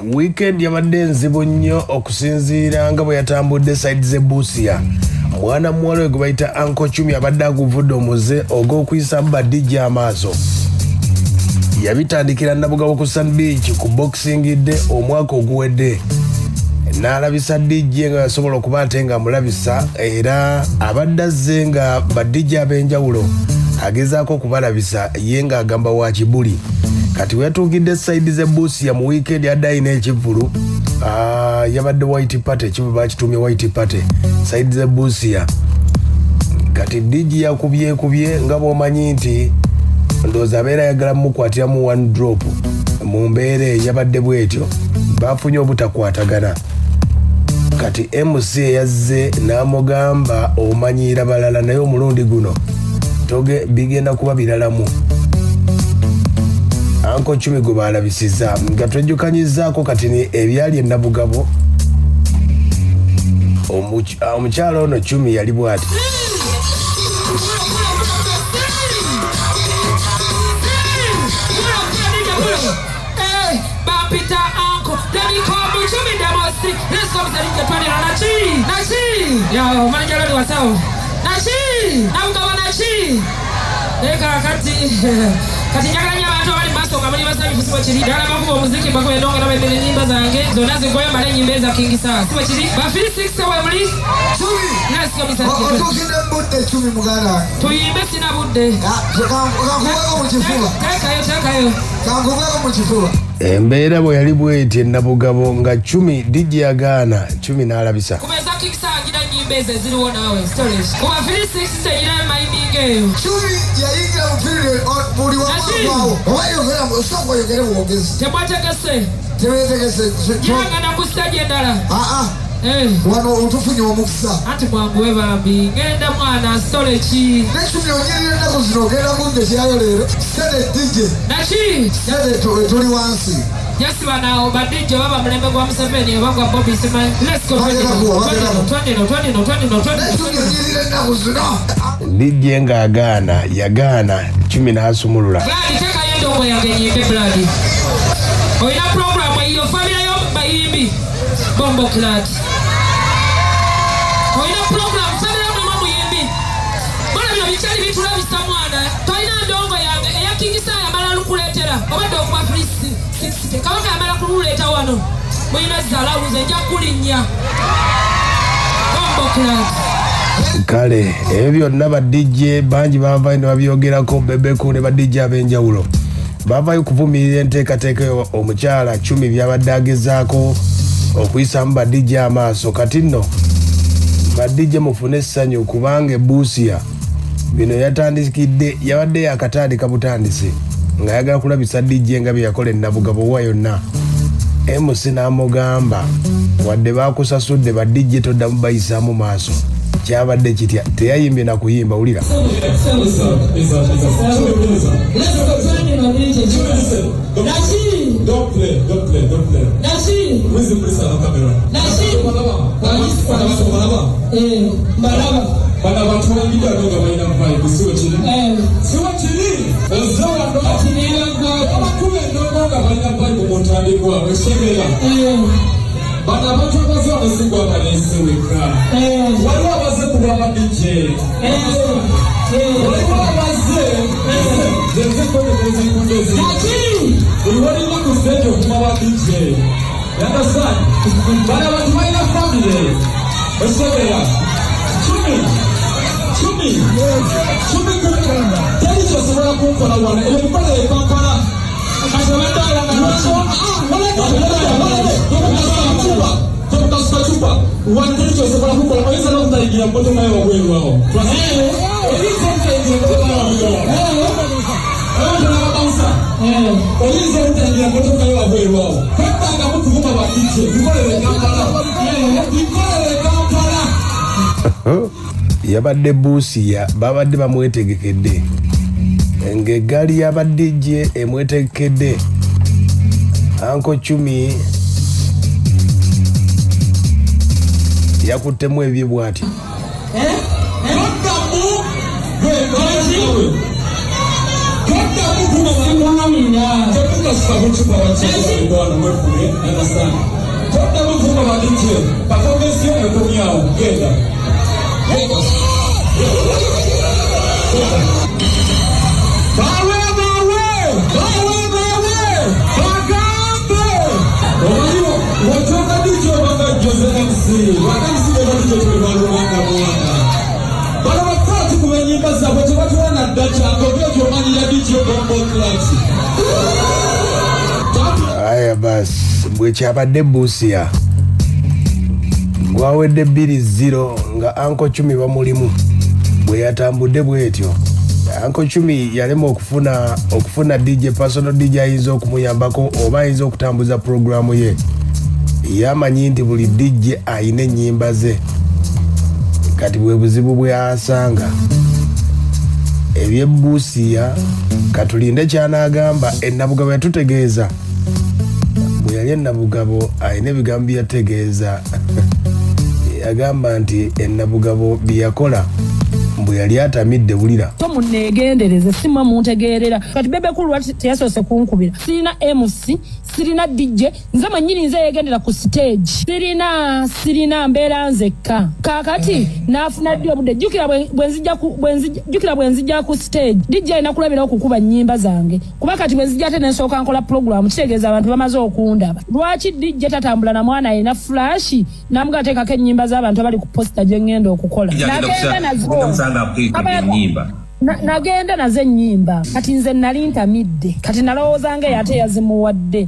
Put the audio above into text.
Weekend yabadde nzibu nnyo okusinziira nga bwe yatambudde side ze Busia. Mwana muwala we gwe bayita Uncle Chumi abadde aguvudde omuze ogw'okuyisa ba DJ amaaso. Yabitandikira Nabugabo ku Sun Beach ku Boxing Day omwaka oguwedde. N'alabisa DJ nga yasobola okuba ate nga amulabisa era abadde azze nga ba DJ ab'enjawulo agezaako okubalabisa ye nga agamba wa kibuli. Kati wetuukidde side ze Busia mu weekend yadde ayina ekivulu yabadde White Party ekivu bakitumye White Party side ze Busia. Kati DJ yakubye nga bw'omanyi nti ndowooza abeera ayagala mukwatira mu one drop mu mbeera yabadde bwetyo bafunye obutakwatagana. Kati MC yazze n'amugamba omanyira balala naye omulundi guno toge bigenda kuba biralamu. Uncle Chumi gwe balabisiza nga twejjukanyizaako kati ni ebyali Nabugabo. Omukyala ono Chumi yali bw'ati. Kati njagala nnyo abantu abali maaso nga muli basanyufu sibo kiri ddala bakuba omuziki bakuba endonga n'ababbira ennyimba zange zonna zigoye mbale ennyimba eza King Star sibo kiri bafiri 6 we muli otuukidde budde Chumi muganda tuyimbe sina budde kankubeko mu kifuba teekayo kankubeko mu kifuba. Embeera bwe yali bw'eti Nabugabo nga Chumi DJ agaana Chumi n'alabisa. Kuba eza King Star ngira ennyimba ezo eziriwo naawe storage kuba firi 6 tenyina mayiminga eyo. Chumi yayingira mu period buli wamaawo oba yogera osonga yogere bwogezi temwategese tewetegese yagana ku stage endala wano otufunye omukisa anti mwanguwe bambi ngenda mwana storage ne Chumi onyirira ennaku zino ogenda munge kyayo leero sede DJ naki sede tuli wansi yasiba nawo badijjo baba mulembe gwa Museveni obagwa Bobby Simanyi. Let's go. DJ nga agaana yagaana Chumi n'asumulula. Gadi tekayo endongo yange enyimbe Bloody. Oyina program eyo family yo bayimbi Bombo Clat. Oyina program family yo muyimbi. Bwana bino bikyali bitulabisa mwana. Toyina ndongo yange eya King Star yamala lukuleetera obadde okuba free 60. Kabaka yamala kululeeta wano. Muyina zalawuze nja kulinnya. Bombo Clat. Kale ebyo byonna ba DJ bangi bavayo ne babyogerako Bebeku ne ba DJ ab'enjawulo bavayo kuvumirira enteekateeka omukyala Chumi byabadde agezaako okuyisamu ba DJ amaaso. Kati nno ba DJ mufune essanyu kubanga Busia bino yatandikidde yabadde yakatandika butandisi nga yagala kulabisa DJ nga bye yakola Nabugabo wa yonna. MC n'amugamba wadde bakusasudde ba DJ toddamu bayisaamu maaso. Kyabadde kitya teyayimbye na kuyimba ulira. Don't play. But I'm not sure what's on the single one is so we cry. What was it to have a DJ? What was it? The single is we want to say to our DJ. You understand? But I want to find a family. What's up? Chumi, tell us what's around for the one. Everybody, Papa. Yabadde Busia babadde bamwetegekedde ng'eggaali y'aba DJ emwetegekedde. Uncle Chumi yakuttemu ebye bw'ati. Aya basi bwekyabadde buusiya gwawedde 2-0 nga Anko Chumi bamulimu bwe yatambudde bwetyo. Anko Chumi yalema okufuna DJ personal DJ ayinza okumuyambako oba ayinza okutambuza programu ye. Yamanyi nti buli DJ ayina ennyimba ze, kati bwe buzibu bw'asanga ebyebbuusiya. Katulinde kyanaagamba ennabugabo yatutegeeza bwe yali ennabugabo ayina ebigambo byategeeza. Yagamba nti ennabugabo byakola mbu yali atamidde bulira. Tomunneegendereze simwe muntegeerera. Kati bebe kulu teyasoose kunkubira. Sirina MC, sirina DJ, nze mwennyini nze yegendera ku stage. Sirina mbeera nzekka. Kaakati naafuna ddi obudde. Jjukira bwenzijja ku stage. DJ alina kulabira okukuba nnyimba zange. Kuba kati bwenzijja ate nensooka nkola program kitegeeza abantu bamaze okundaba. Lwaki DJ tatambula na mwana alina flash namuga ateekako ennyimba z'abantu abali ku posta gye ngenda okukola. Nagenda nazo. Nagenda nazo ennyimba kati nze nali ntamidde kati nalowooza nga ate yazimuwadde.